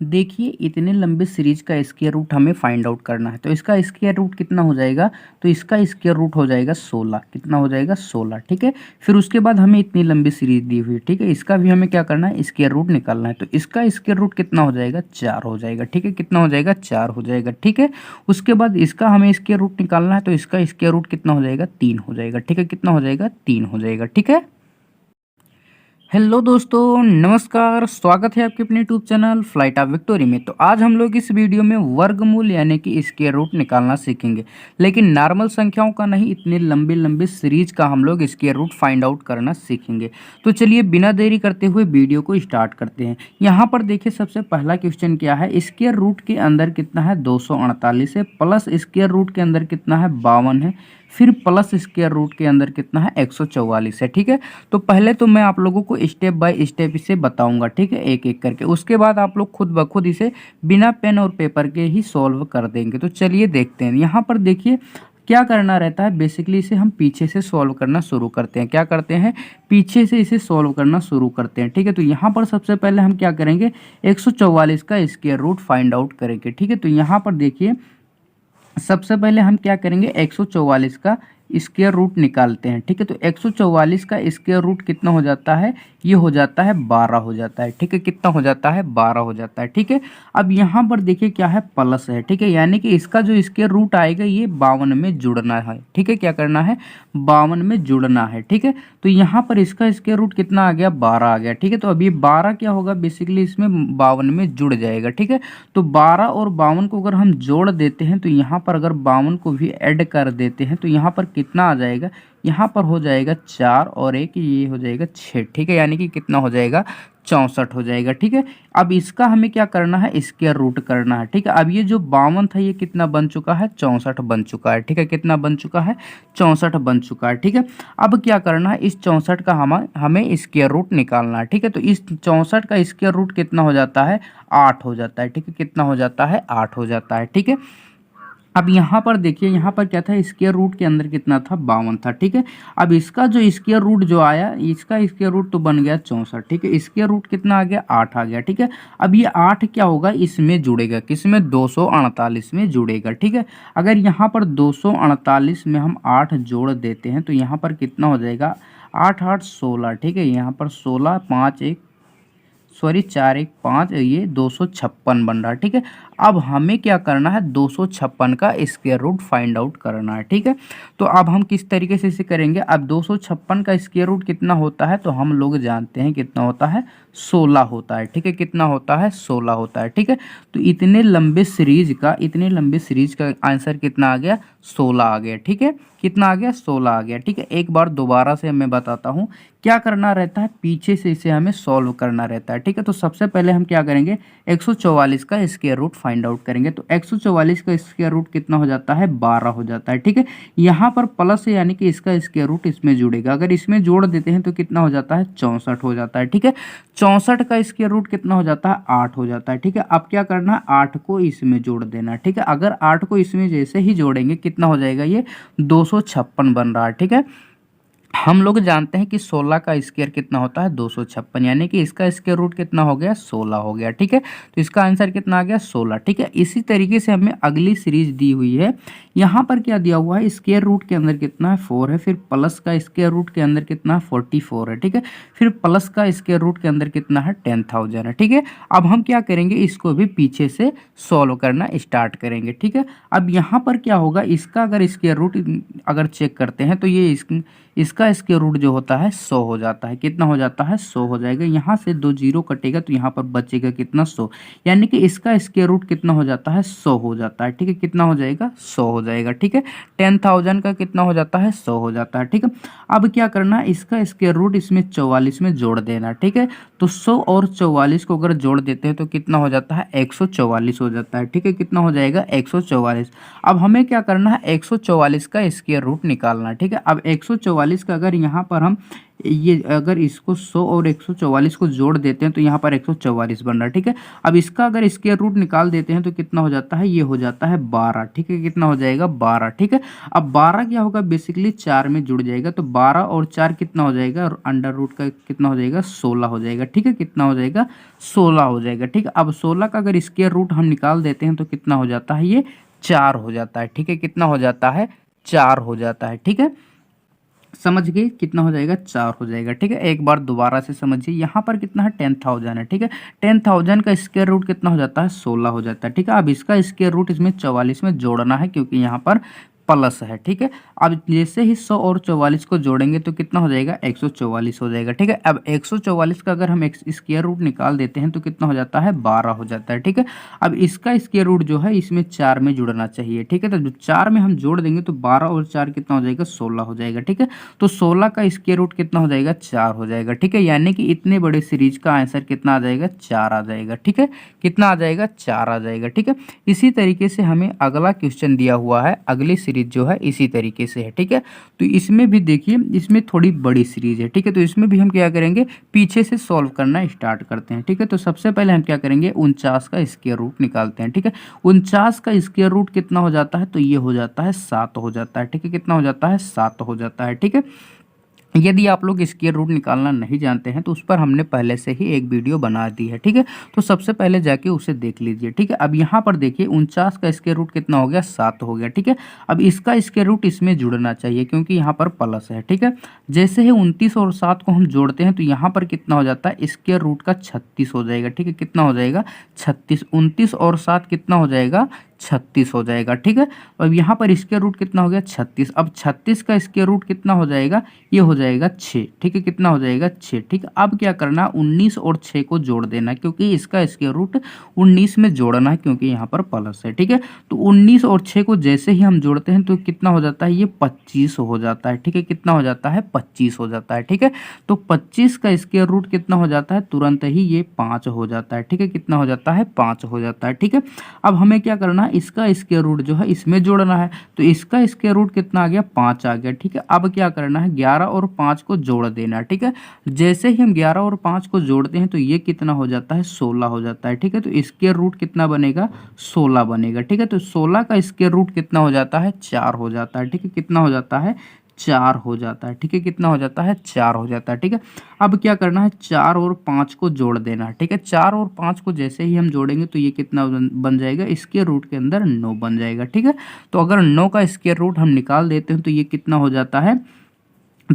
देखिए इतने लंबे सीरीज का स्क्वायर रूट हमें फाइंड आउट करना है, तो इसका स्क्वायर रूट कितना हो जाएगा, तो इसका स्क्वायर रूट हो जाएगा 16। कितना हो जाएगा 16, ठीक है। फिर उसके बाद हमें इतनी लंबी सीरीज दी हुई है, ठीक है, इसका भी हमें क्या करना है, स्क्वायर रूट निकालना है। तो इसका स्क्वायर रूट कितना हो जाएगा, 4 हो जाएगा, ठीक है। कितना हो जाएगा, 4 हो जाएगा, ठीक है। उसके बाद इसका हमें स्क्वायर रूट निकालना है, तो इसका स्क्वायर रूट कितना हो जाएगा, 3 हो जाएगा, ठीक है। कितना हो जाएगा, 3 हो जाएगा, ठीक है। हेलो दोस्तों, नमस्कार। स्वागत है आपके अपने YouTube channel flight of victory में। तो आज हम लोग इस वीडियो में वर्गमूल यानी कि स्क्वायर रूट निकालना सीखेंगे, लेकिन नॉर्मल संख्याओं का नहीं, इतने लंबे लंबे सीरीज का हम लोग स्क्वायर रूट फाइंड आउट करना सीखेंगे। तो चलिए बिना देरी करते हुए वीडियो को स्टार्ट करते हैं। यहाँ पर देखिए सबसे पहला क्वेश्चन क्या है, स्क्वायर रूट के अंदर कितना है, 248 है, प्लस स्क्वायर रूट के अंदर कितना है, 52 है, फिर प्लस स्क्वायर रूट के अंदर कितना है, 144 है, ठीक है। तो पहले तो मैं आप लोगों को स्टेप बाय स्टेप इसे बताऊंगा, ठीक है, एक एक करके। उसके बाद आप लोग खुद ब खुद इसे बिना पेन और पेपर के ही सॉल्व कर देंगे। तो चलिए देखते हैं। यहाँ पर देखिए क्या करना रहता है, बेसिकली इसे हम पीछे से सॉल्व करना शुरू करते हैं। क्या करते हैं, पीछे से इसे सॉल्व करना शुरू करते हैं, ठीक है। तो यहाँ पर सबसे पहले हम क्या करेंगे, 144 का स्क्वायर रूट फाइंड आउट करेंगे, ठीक है। तो यहाँ पर देखिए सबसे पहले हम क्या करेंगे, 144 का स्क्वायर रूट निकालते हैं, ठीक है। तो 144 का स्क्वायर रूट कितना हो जाता है, ये हो जाता है 12 हो जाता है, ठीक है। कितना हो जाता है, 12 हो जाता है, ठीक है। अब यहाँ पर देखिए क्या है, प्लस है, ठीक है, यानी कि इसका जो स्क्वायर रूट आएगा ये 52 में जुड़ना है, ठीक है। क्या करना है, 52 में जुड़ना है, ठीक है। तो यहाँ पर इसका स्क्वायर रूट कितना आ गया, 12 आ गया, ठीक है। तो अब ये 12 क्या होगा, बेसिकली इसमें 52 में जुड़ जाएगा, ठीक है। तो 12 और 52 को अगर हम जोड़ देते हैं, तो यहाँ पर अगर 52 को भी ऐड कर देते हैं, तो यहाँ पर कितना आ जाएगा, यहाँ पर हो जाएगा 4 और 1, ये हो जाएगा 6, ठीक है। यानी कि कितना हो जाएगा, 64 हो जाएगा, ठीक है। अब इसका हमें क्या करना है, स्क्वायर रूट करना है, ठीक है। अब ये जो 52 था ये कितना बन चुका है, 64 बन चुका है, ठीक है। कितना बन चुका है, 64 बन चुका है, ठीक है। अब क्या करना है, इस 64 का हमें स्क्वायर रूट निकालना है, ठीक है। तो इस 64 का स्क्वायर रूट कितना हो जाता है, 8 हो जाता है, ठीक है। कितना हो जाता है, 8 हो जाता है, ठीक है। अब यहाँ पर देखिए, यहाँ पर क्या था, स्क्वायर रूट के अंदर कितना था, 52 था, ठीक है। अब इसका जो स्क्वायर रूट जो आया, इसका स्क्वायर रूट तो बन गया 64, ठीक है। स्क्वायर रूट कितना आ गया, 8 आ गया, ठीक है। अब ये 8 क्या होगा, इसमें जुड़ेगा, किसमें, 248 में जुड़ेगा, ठीक है। अगर यहाँ पर 248 में हम 8 जोड़ देते हैं, तो यहाँ पर कितना हो जाएगा, 8 8 16, ठीक है। यहाँ पर 16 5 1 सॉरी 4 1 5, ये 256 बन रहा है, ठीक है। अब हमें क्या करना है, 256 का स्क्वायर रूट फाइंड आउट करना है, ठीक है। तो अब हम किस तरीके से इसे करेंगे, अब 256 का स्क्वायर रूट कितना होता है, तो हम लोग जानते हैं कितना होता है, 16 होता है, ठीक है। कितना होता है, 16 होता है, ठीक है। तो इतने लंबे सीरीज का आंसर कितना आ गया, 16 आ गया, ठीक है। कितना आ गया, 16 आ गया, ठीक है। एक बार दोबारा से मैं बताता हूँ क्या करना रहता है, पीछे से इसे हमें सॉल्व करना रहता है, ठीक है। तो सबसे पहले हम क्या करेंगे, 144 का स्क्वायर रूट फाइंड आउट करेंगे। तो 144 का स्क्वायर रूट कितना हो जाता है, 12 हो जाता है, ठीक है। यहाँ पर प्लस है, यानी कि इसका स्क्वायर रूट इसमें जुड़ेगा, अगर इसमें जोड़ देते हैं तो कितना हो जाता है, 64 हो जाता है, ठीक है। 64 का स्क्वायर रूट कितना हो जाता है, 8 हो जाता है, ठीक है। अब क्या करना है, 8 को इसमें जोड़ देना, ठीक है। अगर 8 को इसमें जैसे ही जोड़ेंगे कितना हो जाएगा, ये 256 बन रहा है, ठीक है। हम लोग जानते हैं कि 16 का स्क्वायर कितना होता है, 256, यानी कि इसका स्क्वायर रूट कितना हो गया, 16 हो गया, ठीक है। तो इसका आंसर कितना आ गया, 16, ठीक है। इसी तरीके से हमें अगली सीरीज दी हुई है, यहाँ पर क्या दिया हुआ है, स्क्वायर रूट के अंदर कितना है, 4 है, फिर प्लस का स्क्वायर रूट के अंदर कितना है, 44 है, ठीक है। फिर प्लस का स्क्वायर रूट के अंदर कितना है, 10,000 है, ठीक है। अब हम क्या करेंगे, इसको भी पीछे से सॉल्व करना स्टार्ट करेंगे, ठीक है। अब यहाँ पर क्या होगा, इसका अगर स्क्वायर रूट अगर चेक करते हैं, तो ये इसका स्क्वायर रूट जो होता है 100 हो जाता है। कितना हो जाता है, 100 हो जाएगा। यहाँ से 2 जीरो कटेगा तो यहाँ पर बचेगा कितना, 100, यानी कि इसका स्क्वायर रूट कितना हो जाता है, 100 हो जाता है, ठीक है। कितना हो जाएगा, 100 हो जाएगा, ठीक है। 10,000 का कितना हो जाता है, 100 हो जाता है, ठीक है। अब क्या करना है, इसका स्क्वायर रूट इसमें 44 में जोड़ देना, ठीक है। तो 100 और 44 को अगर जोड़ देते हैं तो कितना हो जाता है, 144 हो जाता है, ठीक है। कितना हो जाएगा, 144। अब हमें क्या करना है, 144 का स्क्वायर रूट निकालना है, ठीक है। अब 144 का अगर यहाँ पर हम ये अगर इसको 100 और 144 को जोड़ देते हैं तो यहाँ पर 144 बन रहा है, ठीक है। अब इसका अगर स्क्वायर रूट निकाल देते हैं तो कितना हो जाता है, ये हो जाता है 12, ठीक है। कितना हो जाएगा, 12, ठीक है। अब 12 क्या होगा, बेसिकली 4 में जुड़ जाएगा, तो 12 और 4 कितना हो जाएगा, और अंडर रूट का कितना हो जाएगा, 16 हो जाएगा, ठीक है। कितना हो जाएगा, 16 हो जाएगा, ठीक है। अब 16 का अगर स्क्वायर रूट हम निकाल देते हैं तो कितना हो जाता है, ये 4 हो जाता है, ठीक है। कितना हो जाता है, 4 हो जाता है, ठीक है। समझ गए, कितना हो जाएगा, 4 हो जाएगा, ठीक है। एक बार दोबारा से समझिए, यहाँ पर कितना है, 10,000 है, ठीक है। 10,000 का स्क्वायर रूट कितना हो जाता है, 16 हो जाता है, ठीक है। अब इसका स्क्वायर रूट इसमें 44 में जोड़ना है क्योंकि यहाँ पर प्लस है, ठीक है। अब जैसे ही 100 और 44 को जोड़ेंगे तो कितना हो जाएगा, 144 हो जाएगा, ठीक है। अब 144 का अगर हम स्क्वायर रूट निकाल देते हैं तो कितना हो जाता है, 12 हो जाता है, ठीक है। अब इसका स्क्वायर रूट जो है इसमें 4 में जुड़ना चाहिए, ठीक है। तो जो 4 में हम जोड़ देंगे तो 12 और 4 कितना हो जाएगा, 16 हो जाएगा, ठीक है। तो 16 का स्क्वायर रूट कितना हो जाएगा, 4 हो जाएगा, ठीक है। यानी कि इतने बड़े सीरीज का आंसर कितना आ जाएगा, 4 आ जाएगा, ठीक है। कितना आ जाएगा, 4 आ जाएगा, ठीक है। इसी तरीके से हमें अगला क्वेश्चन दिया हुआ है, अगली सीरीज जो है इसी तरीके से है, ठीक है। तो इसमें भी देखिए, इसमें थोड़ी बड़ी सीरीज है, ठीक है। तो इसमें भी हम क्या करेंगे, पीछे से सॉल्व करना स्टार्ट करते हैं, ठीक है। तो सबसे पहले हम क्या करेंगे, 49 का स्क्वायर रूट निकालते हैं, ठीक है। 49 का स्क्वायर रूट कितना हो जाता है, तो ये हो जाता है 7 हो जाता है, ठीक है। कितना हो जाता है, 7 हो जाता है, ठीक है। यदि आप लोग स्क्वायर रूट निकालना नहीं जानते हैं तो उस पर हमने पहले से ही एक वीडियो बना दी है, ठीक है। तो सबसे पहले जाके उसे देख लीजिए, ठीक है। अब यहाँ पर देखिए 49 का स्क्वायर रूट कितना हो गया, 7 हो गया, ठीक है। अब इसका स्क्वायर रूट इसमें जुड़ना चाहिए क्योंकि यहाँ पर प्लस है, ठीक है। जैसे ही 29 और 7 को हम जोड़ते हैं तो यहाँ पर कितना हो जाता है, स्क्वायर रूट का 36 हो जाएगा, ठीक है। कितना हो जाएगा, 36। 29 और 7 कितना हो जाएगा, 36 हो जाएगा, ठीक है। अब यहाँ पर स्क्वायर रूट कितना हो गया, 36। अब 36 का स्क्वायर रूट कितना हो जाएगा, ये हो जाएगा 6, ठीक है। कितना हो जाएगा, 6, ठीक है। अब क्या करना, 19 और 6 को जोड़ देना क्योंकि इसका स्क्वायर रूट 19 में जोड़ना है क्योंकि यहाँ पर प्लस है, ठीक है। तो 19 और 6 को जैसे ही हम जोड़ते हैं तो कितना हो जाता है, ये 25 हो जाता है, ठीक है। कितना हो जाता है, 25 हो जाता है, ठीक है। तो 25 का स्क्वायर रूट कितना हो जाता है, तुरंत ही ये 5 हो जाता है, ठीक है। कितना हो जाता है, 5 हो जाता है, ठीक है। अब हमें क्या करना है, इसका स्क्वायर रूट जो है इसमें जोड़ना है, तो इसका स्क्वायर रूट कितना आ गया, 5 आ गया, ठीक है। अब क्या करना है, 11 और 5 को जोड़ देना, ठीक है। जैसे ही हम 11 और 5 को जोड़ते हैं तो ये कितना हो जाता है, 16 हो जाता है, ठीक है। तो स्क्वायर रूट कितना बनेगा, 16 बनेगा, ठीक है। तो 16 का स्क्वायर रूट कितना हो जाता है, 4 हो जाता है, ठीक है। कितना हो जाता है, 4 हो जाता है, ठीक है। कितना हो जाता है, 4 हो जाता है, ठीक है। अब क्या करना है, 4 और 5 को जोड़ देना है, ठीक है। 4 और 5 को जैसे ही हम जोड़ेंगे तो ये कितना बन जाएगा, स्क्वायर रूट के अंदर 9 बन जाएगा, ठीक है। तो अगर 9 का स्क्वायर रूट हम निकाल देते हैं तो ये कितना हो जाता है,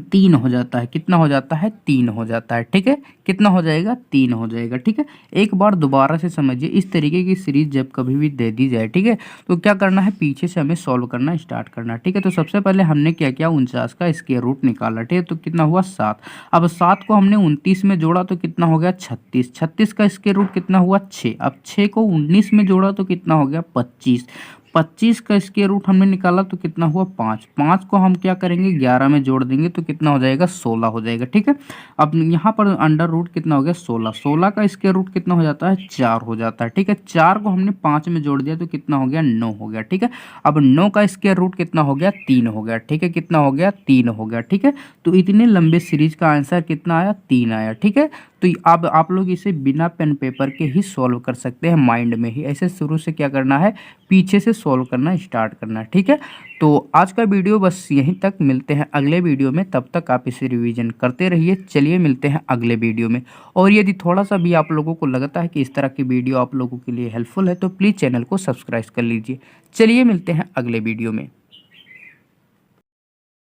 3 हो जाता है। कितना हो जाता है, 3 हो जाता है, ठीक है। कितना हो जाएगा, 3 हो जाएगा, ठीक है। एक बार दोबारा से समझिए, इस तरीके की सीरीज जब कभी भी दे दी जाए, ठीक है, तो क्या करना है, पीछे से हमें सॉल्व करना स्टार्ट करना, ठीक है। तो सबसे पहले हमने क्या किया, 49 का स्क्वायर रूट निकाला, ठीक है। तो कितना हुआ, 7। अब 7 को हमने 29 में जोड़ा तो कितना हो गया, 36। 36 का स्क्वायर रूट कितना हुआ, 6। अब 6 को 19 में जोड़ा तो कितना हो गया, 25। 25 का स्क्वायर रूट हमने निकाला तो कितना हुआ, 5। 5 को हम क्या करेंगे, 11 में जोड़ देंगे तो कितना हो जाएगा, 16 हो जाएगा, ठीक है। अब यहाँ पर अंडर रूट कितना हो गया, 16। 16 का स्क्वायर रूट कितना हो जाता है, 4 हो जाता है, ठीक है। 4 को हमने 5 में जोड़ दिया तो कितना हो गया, 9 हो गया, ठीक है। अब 9 का स्क्वायर रूट कितना हो गया, 3 हो गया, ठीक है। कितना हो गया, 3 हो गया, ठीक है। तो इतने लंबे सीरीज का आंसर कितना आया, 3 आया, ठीक है। तो अब आप लोग इसे बिना पेन पेपर के ही सॉल्व कर सकते हैं, माइंड में ही ऐसे शुरू से क्या करना है, पीछे से सॉल्व करना स्टार्ट करना है, ठीक है। तो आज का वीडियो बस यहीं तक, मिलते हैं अगले वीडियो में, तब तक आप इसे रिवीजन करते रहिए। चलिए मिलते हैं अगले वीडियो में। और यदि थोड़ा सा भी आप लोगों को लगता है कि इस तरह की वीडियो आप लोगों के लिए हेल्पफुल है तो प्लीज़ चैनल को सब्सक्राइब कर लीजिए। चलिए मिलते हैं अगले वीडियो में।